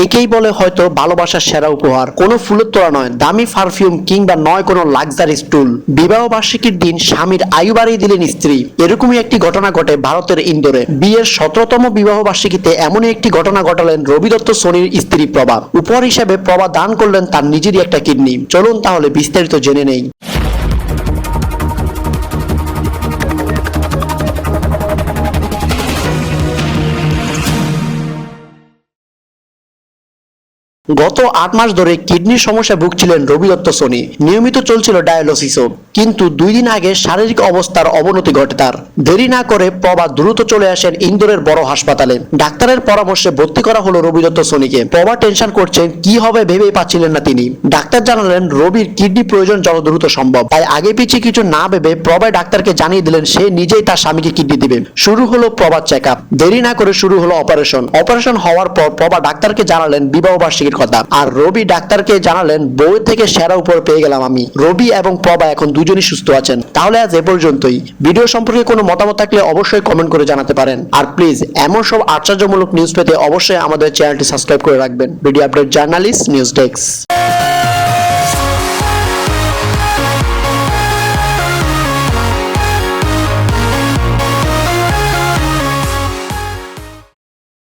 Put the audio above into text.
একেই বলে হয়তো ভালোবাসার সেরা উপহার। কোনো ফুলের তোড়া নয়, দামি পারফিউম কিংবা নয় কোনো লাক্সারি স্টুল। বিবাহ বার্ষিকীর দিন স্বামীর আয়ু বাড়িয়ে দিলেন স্ত্রী। এরকমই একটি ঘটনা ঘটে ভারতের ইন্দোরে। বিয়ের 17তম বিবাহ বার্ষিকীতে এমনই একটি ঘটনা ঘটালেন রবি দত্ত সোনির স্ত্রী প্রভা। উপহার হিসেবে প্রভা দান করলেন তার নিজেরই একটা কিডনি। চলুন তাহলে বিস্তারিত জেনে নেই। গত 8 মাস ধরে কিডনির সমস্যায় ভুগছিলেন রবি দত্ত সোনি। নিয়মিত চলছিল ডায়ালিসিসও, কিন্তু 2 দিন আগে শারীরিক অবস্থার অবনতি ঘটে তার। দেরি না করে প্রভা দ্রুত চলে আসেন ইন্দোরের বড় হাসপাতালে। ডাক্তারের পরামর্শে ভর্তি করা হলো রবি দত্ত সোনিকে। প্রভা টেনশন করছেন, কি হবে ভেবেই পাচ্ছিলেন না তিনি। ডাক্তার জানালেন রবির কিডনি প্রয়োজন যত দ্রুত সম্ভব। তাই আগে পিছিয়ে কিছু না ভেবে প্রভা ডাক্তারকে জানিয়ে দিলেন সে নিজেই তার স্বামীকে কিডনি দিবে। শুরু হলো প্রভার চেকআপ। দেরি না করে শুরু হলো অপারেশন হওয়ার পর প্রভা ডাক্তারকে জানালেন বিবাহ বার্ষিকীর কথা। আর রবি ডাক্তারকে জানালেন বউয়ের থেকে সেরা উপহার পেয়ে গেলাম আমি। রবি এবং প্রভা এখন দুজনই সুস্থ আছেন। তাহলে আজ এ পর্যন্তই। ভিডিও সম্পর্কে কোনো মতামত থাকলে অবশ্যই কমেন্ট করে জানাতে পারেন। আর প্লিজ এমন সব আশ্চর্যমূলক নিউজ পেতে অবশ্যই আমাদের চ্যানেলটি সাবস্ক্রাইব করে রাখবেন। Video update journalist news desk.